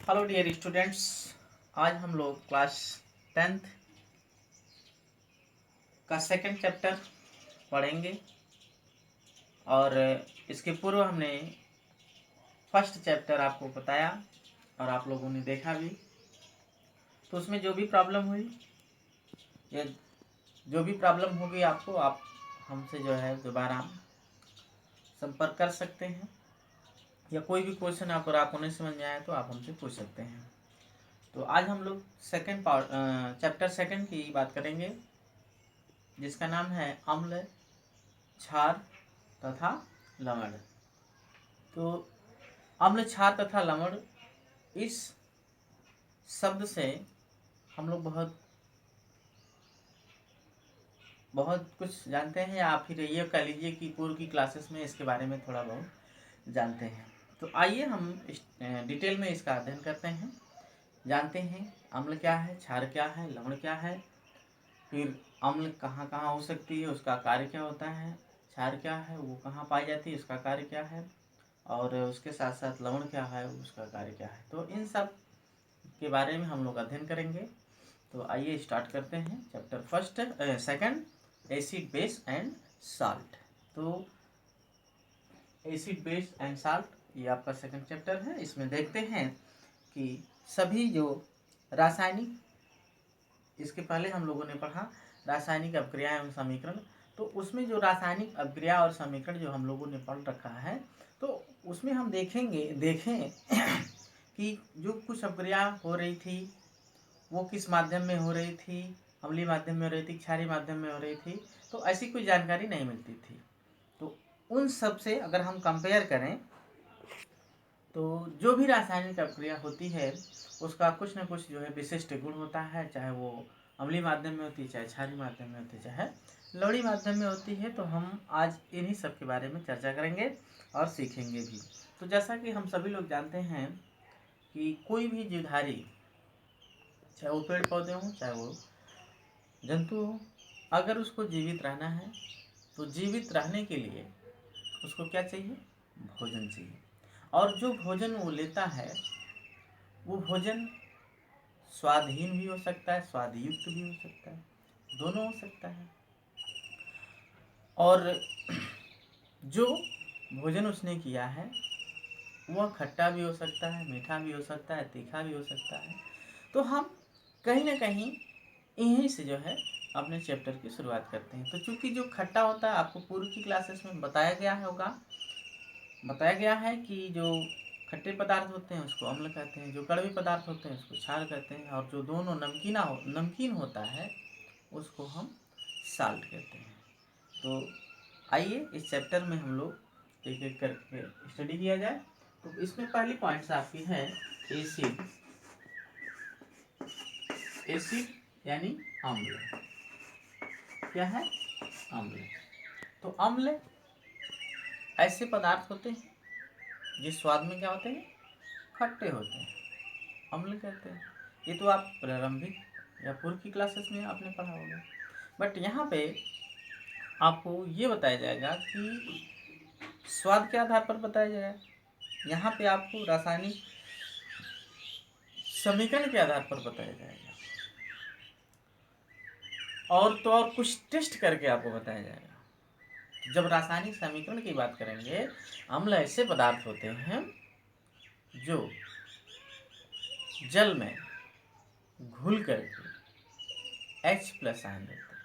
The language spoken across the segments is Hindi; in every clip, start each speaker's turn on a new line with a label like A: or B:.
A: हेलो डियर स्टूडेंट्स, आज हम लोग क्लास 10th का सेकंड चैप्टर पढ़ेंगे। और इसके पूर्व हमने फर्स्ट चैप्टर आपको बताया और आप लोगों ने देखा भी। तो उसमें जो भी प्रॉब्लम हुई या जो भी प्रॉब्लम होगी आपको, आप हमसे जो है दोबारा संपर्क कर सकते हैं, या कोई भी क्वेश्चन आपको नहीं समझ में आए तो आप हमसे पूछ सकते हैं। तो आज हम लोग सेकंड पार्ट चैप्टर सेकंड की बात करेंगे, जिसका नाम है अम्ल, क्षार तथा लवण। तो अम्ल, क्षार तथा लवण, इस शब्द से हम लोग बहुत कुछ जानते हैं, या फिर ये कह लीजिए कि पूर्व की क्लासेस में इसके बारे में थोड़ा बहुत जानते हैं। तो आइए हम डिटेल में इसका अध्ययन करते हैं, जानते हैं अम्ल क्या है, क्षार क्या है, लवण क्या है, फिर अम्ल कहाँ कहाँ हो सकती है, उसका कार्य क्या होता है, क्षार क्या है, वो कहाँ पाई जाती है, उसका कार्य क्या है, और उसके साथ साथ लवण क्या है, उसका कार्य क्या है। तो इन सब के बारे में हम लोग अध्ययन करेंगे। तो आइए स्टार्ट करते हैं chapter second, acid base and salt. तो एसिड बेस एंड साल्ट ये आपका सेकंड चैप्टर है। इसमें देखते हैं कि सभी जो रासायनिक, इसके पहले हम लोगों ने पढ़ा रासायनिक अभिक्रिया एवं समीकरण। तो उसमें जो रासायनिक अभिक्रिया और समीकरण जो हम लोगों ने पढ़ रखा है, तो उसमें हम देखें कि जो कुछ अभिक्रिया हो रही थी वो किस माध्यम में हो रही थी, अम्लीय माध्यम में हो रही थी, क्षारीय माध्यम में हो रही थी, तो ऐसी कोई जानकारी नहीं मिलती थी। तो उन सब से अगर हम कंपेयर करें तो जो भी रासायनिक अभिक्रिया होती है उसका कुछ न कुछ जो है विशिष्ट गुण होता है, चाहे वो अम्लीय माध्यम में होती है, चाहे क्षारीय माध्यम में होती है, चाहे लवणीय माध्यम में होती है। तो हम आज इन्हीं सब के बारे में चर्चा करेंगे और सीखेंगे भी। तो जैसा कि हम सभी लोग जानते हैं कि कोई भी जीवधारी, चाहे वो पेड़ पौधे हों, चाहे वो जंतु हो, अगर उसको जीवित रहना है तो जीवित रहने के लिए उसको क्या चाहिए? भोजन चाहिए। और जो भोजन वो लेता है वो भोजन स्वादहीन भी हो सकता है, स्वादयुक्त भी हो सकता है, दोनों हो सकता है। और जो भोजन उसने किया है वह खट्टा भी हो सकता है, मीठा भी हो सकता है, तीखा भी हो सकता है। तो हम कहीं ना कहीं यहीं से जो है अपने चैप्टर की शुरुआत करते हैं। तो चूंकि जो खट्टा होता है, आपको पूर्व की क्लासेस में बताया गया है कि जो खट्टे पदार्थ होते हैं उसको अम्ल कहते हैं, जो कड़वे पदार्थ होते हैं उसको क्षार कहते हैं, और जो दोनों नमकीन होता है उसको हम साल्ट कहते हैं। तो आइए इस चैप्टर में हम लोग एक एक करके स्टडी किया जाए। तो इसमें पहली पॉइंट्स आपकी है एसिड। एसिड यानी अम्ल। क्या है? अम्ल। तो अम्ल ऐसे पदार्थ होते हैं जिस स्वाद में क्या होते हैं? खट्टे होते हैं, अम्ल कहते हैं। ये तो आप प्रारंभिक या पूर्व की क्लासेस में आपने पढ़ा होगा। बट यहाँ पे आपको ये बताया जाएगा कि स्वाद के आधार पर बताया जाएगा, यहाँ पे आपको रासायनिक समीकरण के आधार पर बताया जाएगा, और तो और कुछ टेस्ट करके आपको बताया जाएगा। जब रासायनिक समीकरण की बात करेंगे, अम्ल ऐसे पदार्थ होते हैं जो जल में घुल करके H+ आयन देते हैं।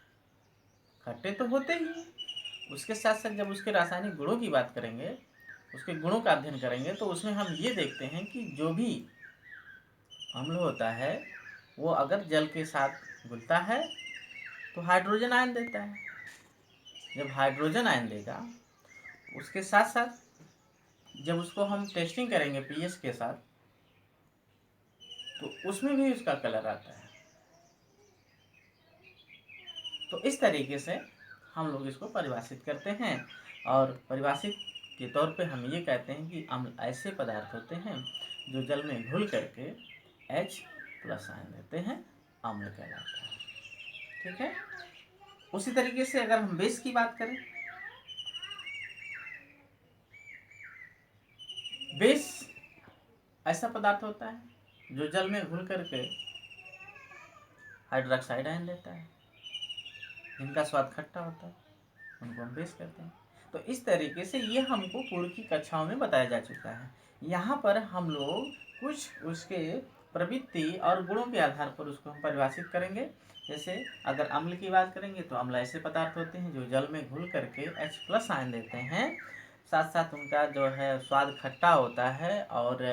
A: खट्टे तो होते ही हैं, उसके साथ साथ जब उसके रासायनिक गुणों की बात करेंगे, उसके गुणों का अध्ययन करेंगे, तो उसमें हम ये देखते हैं कि जो भी अम्ल होता है वो अगर जल के साथ घुलता है तो हाइड्रोजन आयन देता है। जब हाइड्रोजन आयन देगा, उसके साथ साथ जब उसको हम टेस्टिंग करेंगे pH के साथ, तो उसमें भी उसका कलर आता है। तो इस तरीके से हम लोग इसको परिभाषित करते हैं, और परिभाषित के तौर पे हम ये कहते हैं कि अम्ल ऐसे पदार्थ होते हैं जो जल में घुल करके H+ आयन देते हैं, अम्ल कहलाता है। ठीक है। उसी तरीके से अगर हम बेस की बात करें, बेस ऐसा पदार्थ होता है जो जल में घुल करके हाइड्रोक्साइड आयन देता है, जिनका स्वाद खट्टा होता है, उनको हम बेस कहते हैं। तो इस तरीके से ये हमको पूर्व की कक्षाओं में बताया जा चुका है। यहाँ पर हम लोग कुछ उसके प्रवृत्ति और गुणों के आधार पर उसको हम परिभाषित करेंगे। जैसे अगर अम्ल की बात करेंगे तो अम्ल ऐसे पदार्थ होते हैं जो जल में घुल करके H+ आयन देते हैं, साथ साथ उनका जो है स्वाद खट्टा होता है। और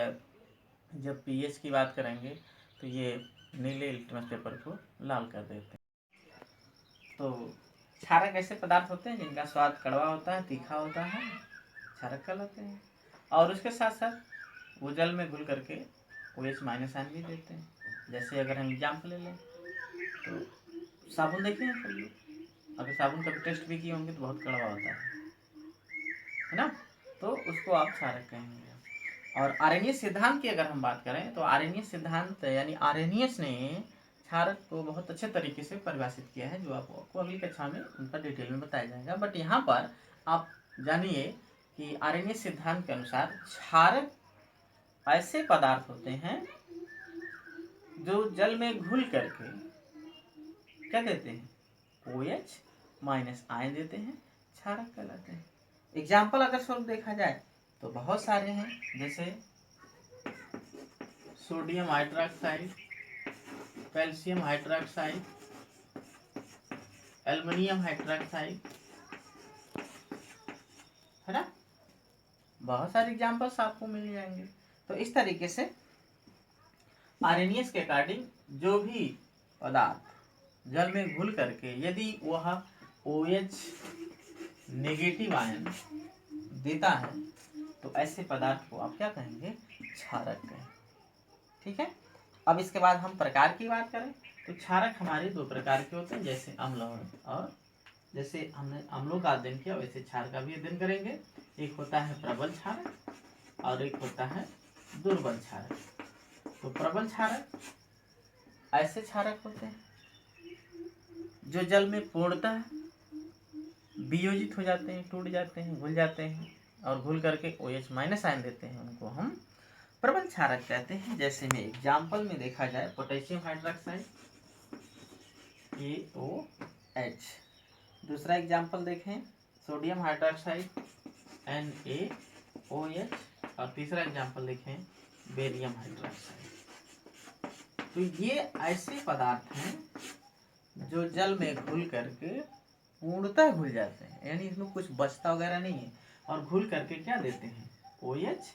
A: जब pH की बात करेंगे तो ये नीले लिटमस पेपर को लाल कर देते हैं। तो क्षारक ऐसे पदार्थ होते हैं जिनका स्वाद कड़वा होता है, तीखा होता है, क्षारक कहलाते हैं। और उसके साथ साथ वो जल में घुल करके OH- आयन भी देते हैं। जैसे अगर हम एग्जाम्पल ले लें तो साबुन देखे हैं सब लोग, अगर साबुन का टेस्ट भी किए होंगे तो बहुत कड़वा होता है ना, तो उसको आप क्षारक कहेंगे। और आर्हेनियस सिद्धांत की अगर हम बात करें तो आर्हेनियस सिद्धांत यानी आर्हेनियस ने क्षारक को बहुत अच्छे तरीके से परिभाषित किया है, जो आपको अगली कक्षा में उनका डिटेल में बताया जाएगा। बट यहाँ पर आप जानिए कि आर्हेनियस सिद्धांत के अनुसार क्षारक ऐसे पदार्थ होते हैं जो जल में घुल करके क्या देते हैं, OH- आयन देते हैं, क्षारक कहलाते हैं। एग्जाम्पल अगर स्वरूप देखा जाए तो बहुत सारे हैं, जैसे sodium hydroxide, calcium hydroxide, aluminium hydroxide, है ना, बहुत सारे एग्जाम्पल्स आपको मिल जाएंगे। तो इस तरीके से आर्हेनियस के अकॉर्डिंग जो भी पदार्थ जल में घुल करके यदि वह OH- आयन देता है तो ऐसे पदार्थ को आप क्या कहेंगे, क्षारक कहेंगे। ठीक है। अब इसके बाद हम प्रकार की बात करें तो क्षारक हमारे दो प्रकार के होते हैं, जैसे अम्ल और जैसे हमने अम्लों का अध्ययन किया वैसे क्षार का भी अध्ययन करेंगे। एक होता है प्रबल क्षारक और एक होता है दुर्बल क्षारक। तो प्रबल क्षारक ऐसे क्षारक होते हैं जो जल में पूर्णतः वियोजित हो जाते हैं, टूट जाते हैं, घुल जाते हैं और घुल करके OH- आयन देते हैं, उनको हम प्रबल क्षारक कहते हैं। जैसे में एग्जाम्पल में देखा जाए पोटेशियम हाइड्रोक्साइड AOH, दूसरा एग्जाम्पल देखें सोडियम हाइड्रोक्साइड NaOH और तीसरा एग्जाम्पल देखें बेरियम हाइड्रोक्साइड। तो ये ऐसे पदार्थ हैं जो जल में घुल करके पूर्णतः घुल जाते हैं, यानी इसमें कुछ बचता वगैरह नहीं है, और घुल करके क्या देते हैं, OH-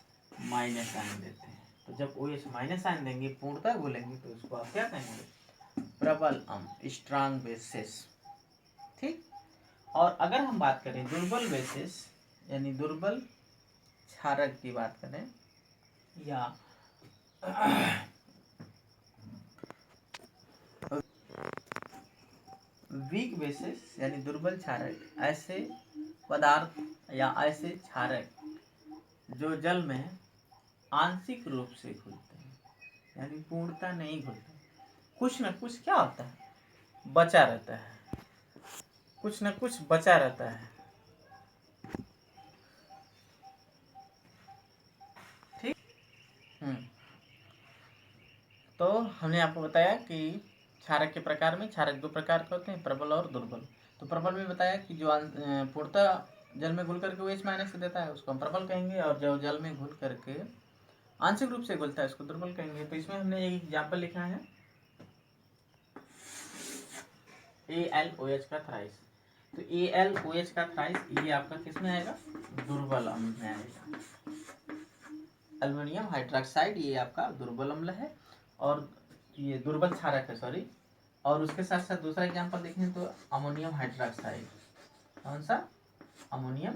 A: आयन देते हैं। तो जब OH- आयन देंगे, पूर्णतः घुलेंगे, तो उसको आप क्या कहेंगे, प्रबल अम्ल, स्ट्रांग बेसिस। ठीक। और अगर हम बात करें दुर्बल बेसिस यानी दुर्बल क्षारक की बात करें या वीक बेसिस यानी दुर्बल क्षारक, ऐसे पदार्थ या ऐसे क्षारक जो जल में आंशिक रूप से घुलते हैं, यानी पूर्णतः नहीं घुलते, कुछ न कुछ क्या होता है, बचा रहता है, कुछ न कुछ बचा रहता है। ठीक। तो हमने आपको बताया कि क्षारक के प्रकार में क्षारक दो प्रकार के होते हैं, प्रबल और दुर्बल। तो प्रबल में बताया कि जो पूर्णतः जल में घुल करके OH- से देता है उसको हम प्रबल कहेंगे, और जो जल में घुल करके आंशिक रूप से घुलता है उसको दुर्बल कहेंगे। तो इसमें हमने एक एग्जाम्पल लिखा है AlOH का थ्राइस। तो AlOH का थ्राइस ये आपका किस में आएगा, दुर्बल अम्ल में आएगा। एल्युमिनियम हाइड्रोक्साइड ये आपका दुर्बल अम्ल है और ये दुर्बल क्षारक है, सॉरी। और उसके साथ साथ दूसरा एग्जांपल देखें तो अमोनियम हाइड्रोक्साइड, कौन सा, अमोनियम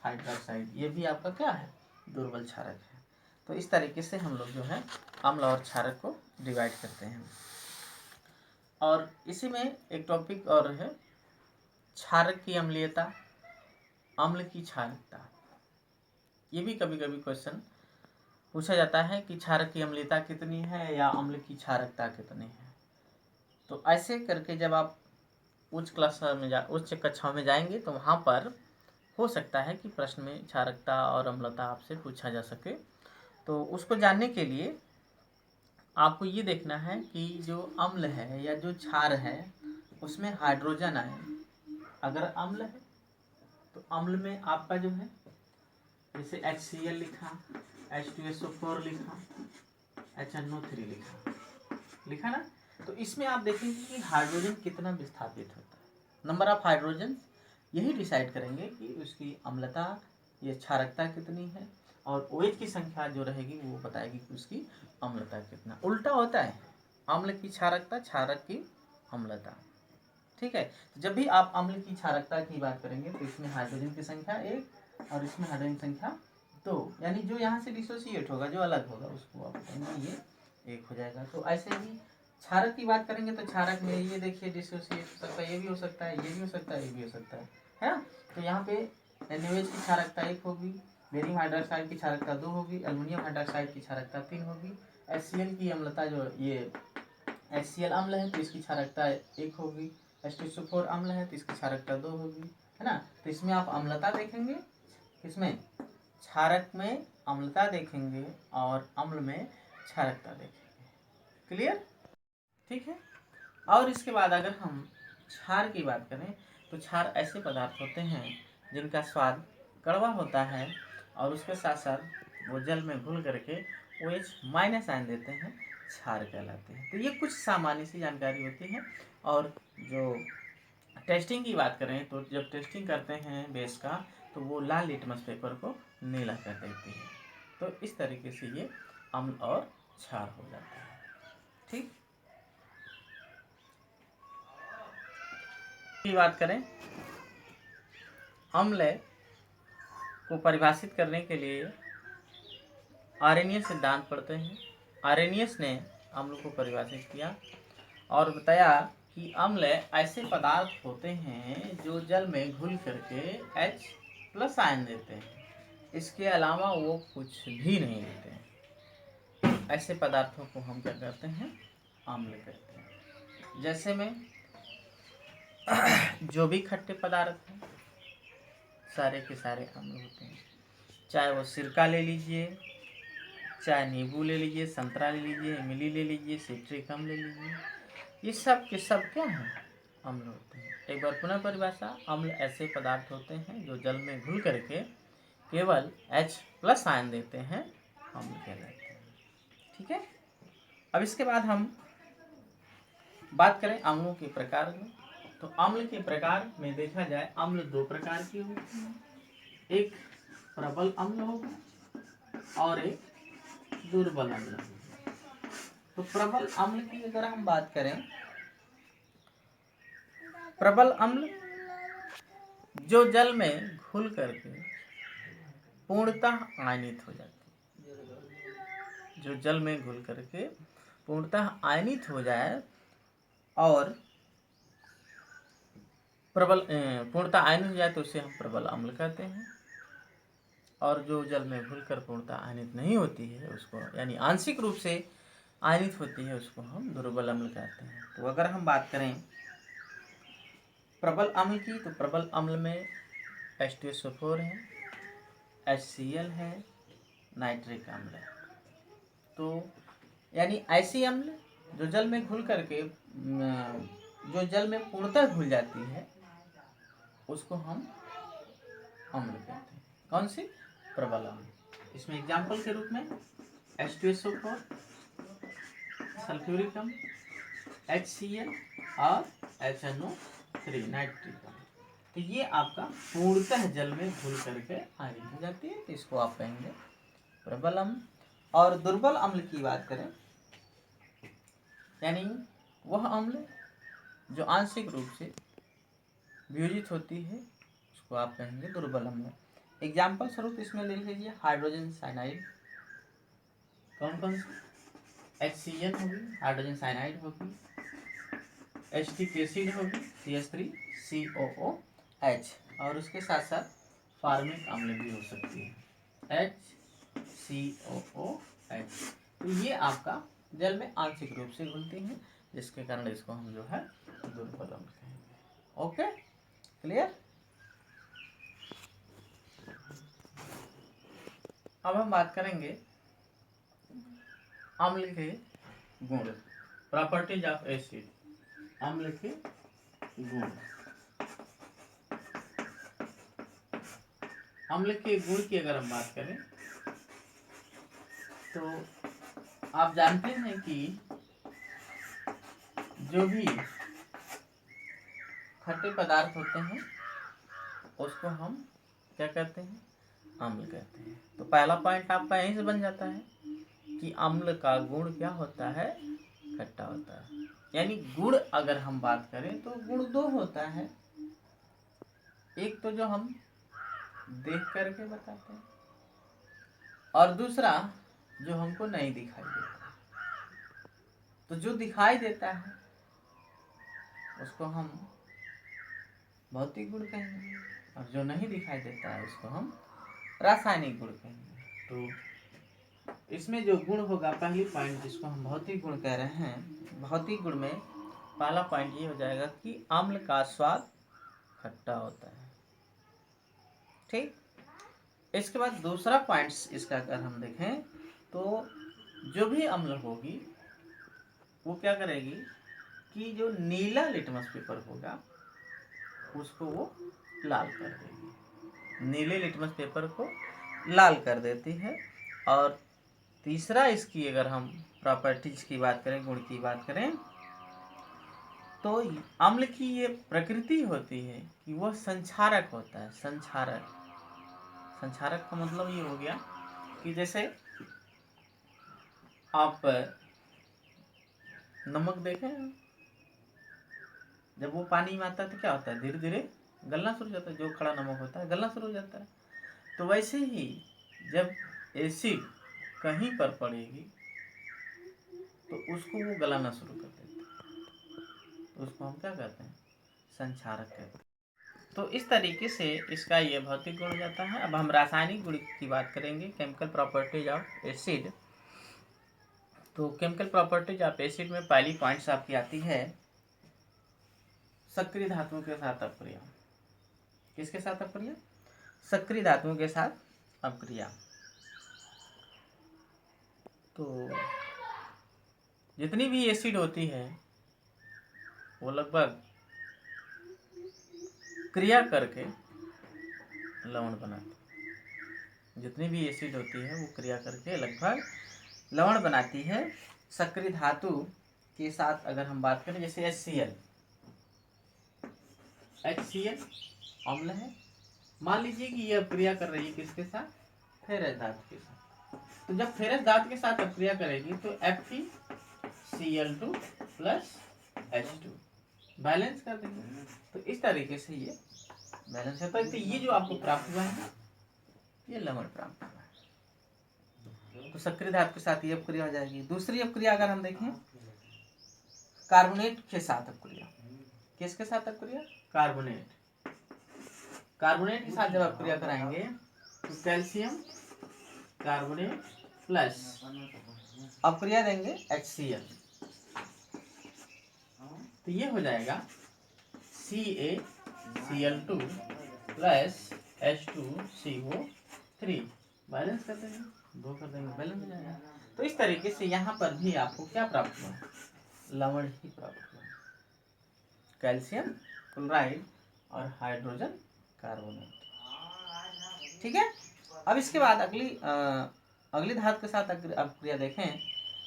A: हाइड्रोक्साइड, ये भी आपका क्या है, दुर्बल क्षारक है। तो इस तरीके से हम लोग जो है अम्ल और क्षारक को डिवाइड करते हैं। और इसी में एक टॉपिक और है, क्षारक की अम्लीयता, अम्ल की क्षारकता। ये भी कभी कभी क्वेश्चन पूछा जाता है कि क्षारक की अम्लीयता कितनी है या अम्ल की क्षारकता कितनी है। तो ऐसे करके जब आप उच्च कक्षाओं में जाएंगे तो वहाँ पर हो सकता है कि प्रश्न में क्षारकता और अम्लता आपसे पूछा जा सके। तो उसको जानने के लिए आपको ये देखना है कि जो अम्ल है या जो क्षार है उसमें हाइड्रोजन आए। अगर अम्ल है तो अम्ल में आपका जो है जैसे HCl लिखा, H2SO4 लिखा, HNO3 लिखा ना, तो इसमें आप देखेंगे कि हाइड्रोजन कितना विस्थापित होता है। नंबर ऑफ हाइड्रोजन यही डिसाइड करेंगे कि उसकी अम्लता या क्षारकता कितनी है, और OH की संख्या जो रहेगी वो बताएगी कि उसकी अम्लता कितना। उल्टा होता है, अम्ल की क्षारकता, क्षारक की अम्लता। ठीक है, तो जब भी आप अम्ल की क्षारकता की बात करेंगे तो इसमें हाइड्रोजन की संख्या 1 और इसमें हाइड्रोजन की संख्या 2, यानी जो यहाँ से डिसोसिएट होगा, जो अलग होगा, उसको आप बताएंगे ये 1 हो जाएगा। तो ऐसे ही क्षारक की बात करेंगे तो क्षारक में ये देखिए डिसोसिएट हो सकता है, ये भी हो सकता है, ये भी हो सकता है, ये भी हो सकता है ना। तो यहाँ पे NaOH की क्षारकता 1 होगी, बेरियम हाइड्रोक्साइड की क्षारकता 2 होगी, एल्युमिनियम हाइड्रोक्साइड की क्षारकता 3 होगी, HCl की अम्लता जो ये HCl अम्ल है तो इसकी क्षारकता 1 होगी, H2SO4 अम्ल है तो इसकी क्षारकता 2 होगी, है ना। तो इसमें आप अम्लता देखेंगे, किसमें, क्षारक में अम्लता देखेंगे और अम्ल में क्षारकता देखेंगे। क्लियर, ठीक है। और इसके बाद अगर हम क्षार की बात करें तो क्षार ऐसे पदार्थ होते हैं जिनका स्वाद कड़वा होता है और उसके साथ साथ वो जल में घुल करके OH- आयन देते हैं, क्षार कहलाते हैं। तो ये कुछ सामान्य सी जानकारी होती है। और जो टेस्टिंग की बात करें तो जब टेस्टिंग करते हैं बेस का तो वो लाल लिटमस पेपर को नीला कर देती है। तो इस तरीके से ये अम्ल और क्षार हो जाता है। ठीक, की बात करें, अम्ल को परिभाषित करने के लिए आर्रेनियस सिद्धांत पढ़ते हैं। आर्रेनियस ने अम्ल को परिभाषित किया और बताया कि अम्ल ऐसे पदार्थ होते हैं जो जल में घुल करके H+ आयन देते हैं, इसके अलावा वो कुछ भी नहीं देते हैं। ऐसे पदार्थों को हम क्या कहते हैं, अम्ल कहते हैं। जैसे में जो भी खट्टे पदार्थ हैं सारे के सारे अम्ल होते हैं, चाहे वो सिरका ले लीजिए, चाहे नींबू ले लीजिए, संतरा ले लीजिए, इमली ले लीजिए, सिट्रिक अम्ल ले लीजिए, ये सब के सब क्या हैं, अम्ल होते हैं। एक बार पुनः परिभाषा, अम्ल ऐसे पदार्थ होते हैं जो जल में घुल करके केवल H+ आयन देते हैं, अम्ल कहलाते हैं। ठीक है, अब इसके बाद हम बात करें अम्लों के प्रकार में। तो अम्ल के प्रकार में देखा जाए, अम्ल 2 प्रकार के होते हैं, एक प्रबल अम्ल होगा और एक दुर्बल अम्ल होगा। तो प्रबल अम्ल की अगर हम बात करें, प्रबल अम्ल जो जल में घुल करके पूर्णतः आयनित हो जाती है, जो जल में घुल करके पूर्णतः आयनित हो जाए और प्रबल पूर्णतः आयनित हो जाए तो उसे हम प्रबल अम्ल कहते हैं। और जो जल में घुलकर पूर्णतः आयनित नहीं होती है उसको, यानी आंशिक रूप से आयनित होती है, उसको हम दुर्बल अम्ल कहते हैं। तो अगर हम बात करें प्रबल अम्ल की, तो प्रबल अम्ल में H2SO4 है, HCl है, नाइट्रिक अम्ल है। तो यानी ऐसी अम्ल जो जल में घुल करके जो जल में पूर्णतः घुल जाती है उसको हम अम्ल कहते हैं। कौन सी, प्रबल अम्ल। इसमें एग्जाम्पल के रूप में H2SO4, सल्फ्यूरिक अम्ल, HCl और HNO3 नाइट्रिक अम्ल। तो ये आपका पूर्णतः जल में घुल करके आयनित हो जाती है, तो इसको आप कहेंगे प्रबल अम्ल। और दुर्बल अम्ल की बात करें, यानी वह अम्ल जो आंशिक रूप से वियोजित होती है उसको आप कहेंगे दुर्बल अम्ल। एग्जाम्पल स्वरूप इसमें ले लीजिए हाइड्रोजन साइनाइड। कौन कौन सी, HCl होगी, हाइड्रोजन साइनाइड होगी, एसिटिक एसिड होगी CH3COOH, और उसके साथ साथ फार्मिक अम्ल भी हो सकती है HCOOH। तो ये आपका जल में आंशिक रूप से घुलती हैं, जिसके कारण इसको हम जो है दुर्बल अम्ल कहेंगे। Okay, clear. अब हम बात करेंगे अम्ल के गुण, प्रॉपर्टीज ऑफ एसिड, अम्ल के गुण। अम्ल के गुण की अगर हम बात करें तो आप जानते हैं कि जो भी खट्टे पदार्थ होते हैं उसको हम क्या कहते हैं, अम्ल कहते हैं। तो पहला पॉइंट आपका यहीं से बन जाता है कि अम्ल का गुण क्या होता है, खट्टा होता है। यानी गुण अगर हम बात करें तो गुण दो होता है, एक तो जो हम देख करके बताते हैं और दूसरा जो हमको नहीं दिखाई देता। तो जो दिखाई देता है उसको हम भौतिक गुण कहेंगे और जो नहीं दिखाई देता है उसको हम रासायनिक गुण कहेंगे। तो इसमें जो गुण होगा, पहली पॉइंट जिसको हम भौतिक गुण कह रहे हैं, भौतिक गुण में पहला पॉइंट ये हो जाएगा कि अम्ल का स्वाद खट्टा होता है। ठीक, इसके बाद दूसरा पॉइंट इसका अगर हम देखें तो जो भी अम्ल होगी वो क्या करेगी कि जो नीला लिटमस पेपर होगा उसको वो लाल कर देगी, नीले लिटमस पेपर को लाल कर देती है। और तीसरा इसकी अगर हम प्रॉपर्टीज की बात करें, गुण की बात करें, तो अम्ल की ये प्रकृति होती है कि वह संक्षारक होता है। संक्षारक, संक्षारक का मतलब ये हो गया कि जैसे आप नमक देखें, जब वो पानी में आता है तो क्या होता है, धीरे धीरे गलना शुरू हो जाता है, जो खड़ा नमक होता है गलना शुरू हो जाता है। तो वैसे ही जब एसिड कहीं पर पड़ेगी तो उसको वो गलाना शुरू कर देती है, तो उसको हम क्या कहते हैं, संक्षारक कहते हैं। तो इस तरीके से इसका ये भौतिक गुण हो जाता है। अब हम रासायनिक गुण की बात करेंगे, केमिकल प्रॉपर्टीज ऑफ एसिड। तो केमिकल प्रॉपर्टीज ऑफ एसिड में पहली पॉइंट्स आपकी आती है सक्रिय धातुओं के साथ अपक्रिया। किसके साथ अपक्रिया, सक्रिय धातुओं के साथ अपक्रिया। तो जितनी भी एसिड होती है वो लगभग क्रिया करके लवण बनाती है। जितनी भी एसिड होती है वो क्रिया करके लगभग लवण बनाती है। सक्रिय धातु के साथ अगर हम बात करें, जैसे HCl, HCl अम्ल है। मान लीजिए कि यह क्रिया कर रही है किसके साथ, फेरस धातु के साथ। तो जब फेरस धातु के साथ क्रिया करेगी तो FeCl2 प्लस H2 बैलेंस कर देंगे। तो इस तरीके से ये बैलेंस होता है। तो ये जो आपको प्राप्त हुआ है ये लवण प्राप्त हुआ है। तो सक्रिय धातु के साथ ये अपक्रिया हो जाएगी। दूसरी अपक्रिया अगर हम देखें, कार्बोनेट के साथ अपक्रिया। किसके साथ अपक्रिया, कार्बोनेट। कार्बोनेट के साथ जब अपक्रिया कराएंगे तो कैल्शियम कार्बोनेट प्लस अपक्रिया देंगे HCl, तो ये हो जाएगा CaCl2 प्लस H2CO3 बैलेंस कर देंगे, 2 कर देंगे, बैलेंस हो जाएगा। तो इस तरीके से यहाँ पर भी आपको क्या प्राप्त हुआ, लवण ही प्राप्त हुआ, कैल्शियम क्लोराइड और हाइड्रोजन कार्बोनेट। ठीक है। अब इसके बाद अगली धातु के साथ अपक्रिया देखें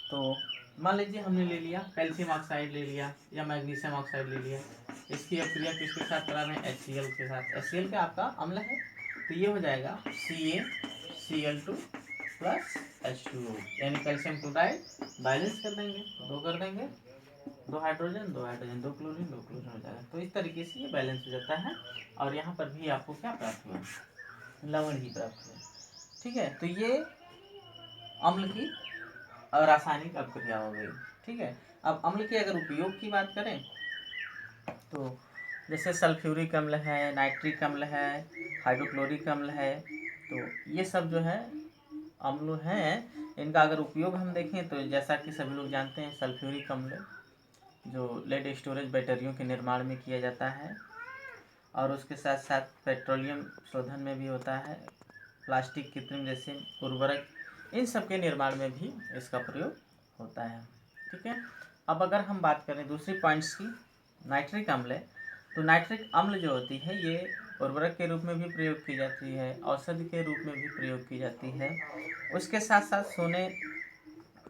A: तो मान लीजिए हमने ले लिया कैल्शियम ऑक्साइड ले लिया या मैग्नीशियम ऑक्साइड ले लिया। इसकी अपक्रिया किसके साथ करा रहे हैं, HCl के साथ। HCl का आपका अम्ल है, तो ये हो जाएगा CaCl2 प्लस H2O, यानी कैल्शियम क्लोराइड बैलेंस कर देंगे, 2 कर देंगे, 2 हाइड्रोजन 2 हाइड्रोजन 2 क्लोरीन 2 क्लोरीन हो जाएगा। तो इस तरीके से ये बैलेंस हो जाता है और यहाँ पर भी आपको क्या प्राप्त हुआ, लवण ही प्राप्त हुआ। ठीक है, तो ये अम्ल की रासायनिक अपक्रिया हो गई। ठीक है। अब अम्ल के अगर उपयोग की बात करें तो जैसे सल्फ्यूरिक अम्ल है, नाइट्रिक अम्ल है, हाइड्रोक्लोरिक अम्ल है, तो ये सब जो है अम्ल हैं। इनका अगर उपयोग हम देखें तो जैसा कि सभी लोग जानते हैं, सल्फ्यूरिक अम्ल जो लेड स्टोरेज बैटरियों के निर्माण में किया जाता है और उसके साथ साथ पेट्रोलियम शोधन में भी होता है, प्लास्टिक कृत्रिम जैसे उर्वरक, इन सब के निर्माण में भी इसका प्रयोग होता है। ठीक है। अब अगर हम बात करें दूसरी पॉइंट्स की, नाइट्रिक अम्ल है, तो नाइट्रिक अम्ल जो होती है ये उर्वरक के रूप में भी प्रयोग की जाती है, औषधि के रूप में भी प्रयोग की जाती है। उसके साथ साथ सोने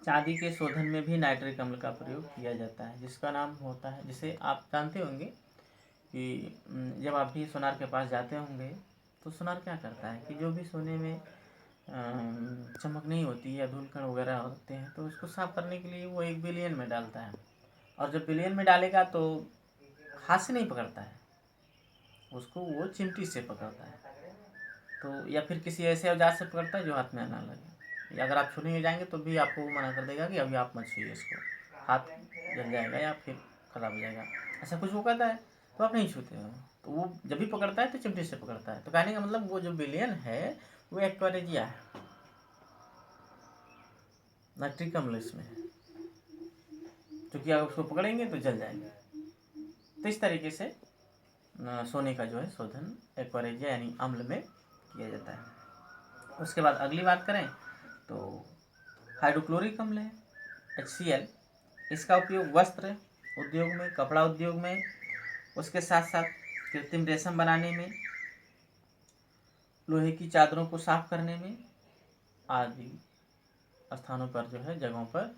A: चांदी के शोधन में भी नाइट्रिक अम्ल का प्रयोग किया जाता है, जिसका नाम होता है, जिसे आप जानते होंगे कि जब आप भी सोनार के पास जाते होंगे तो सोनार क्या करता है कि जो भी सोने में चमक नहीं होती है या धूल कण वगैरह होते हैं तो उसको साफ करने के लिए वो एक बिलियन में डालता है, और जब बिलियन में डालेगा तो हाथ से नहीं पकड़ता है उसको, वो चिमटी से पकड़ता है, तो या फिर किसी ऐसे औजार से पकड़ता है जो हाथ में ना लगे, या अगर आप छूने जाएंगे तो भी आपको मना कर देगा कि अभी आप मत छूइए इसको, हाथ जल जाएगा या फिर खराब हो जाएगा, ऐसा कुछ वो कहता है, तो आप नहीं छूते हो। तो वो जब भी पकड़ता है तो चिमटी से पकड़ता है। तो कहने का मतलब वो जो बिलियन है वो एक्वारेजिया है, नाइट्रिक अम्ल इसमें है, क्योंकि अगर उसको पकड़ेंगे तो जल जाएंगे। तो इस तरीके से सोने का जो है शोधन एक्वारेजिया यानी अम्ल में किया जाता है। उसके बाद अगली बात करें तो हाइड्रोक्लोरिक अम्ल है, HCl। इसका उपयोग वस्त्र उद्योग में, कपड़ा उद्योग में, उसके साथ साथ कृत्रिम रेशम बनाने में, लोहे की चादरों को साफ करने में आदि स्थानों पर जो है, जगहों पर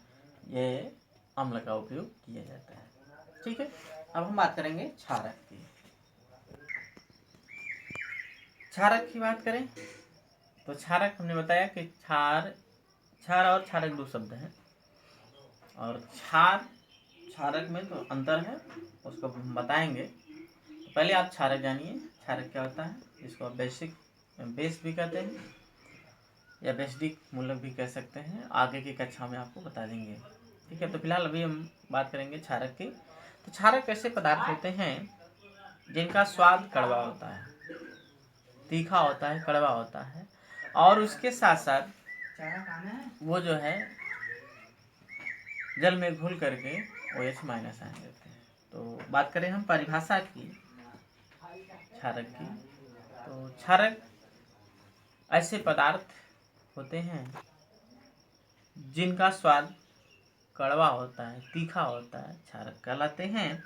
A: यह अम्ल का उपयोग किया जाता है। ठीक है। अब हम बात करेंगे क्षारक की। क्षारक की बात करें तो क्षारक हमने बताया कि क्षार और क्षारक दो शब्द हैं, और क्षारक में तो अंतर है, उसको हम बताएंगे। तो पहले आप क्षारक जानिए, क्षारक क्या होता है, जिसको आप बेस भी कहते हैं या बेसिक मूलक भी कह सकते हैं, आगे की कक्षा में आपको बता देंगे। ठीक है। तो फिलहाल अभी हम बात करेंगे क्षारक की। तो क्षारक ऐसे पदार्थ होते हैं जिनका स्वाद कड़वा होता है, तीखा होता है, कड़वा होता है, और उसके साथ साथ वो जो है जल में घुल करके OH- आयन देते हैं। तो बात करें हम परिभाषा की क्षारक की, तो क्षारक ऐसे पदार्थ होते हैं जिनका स्वाद कड़वा होता है, तीखा होता है, क्षारक कहलाते हैं।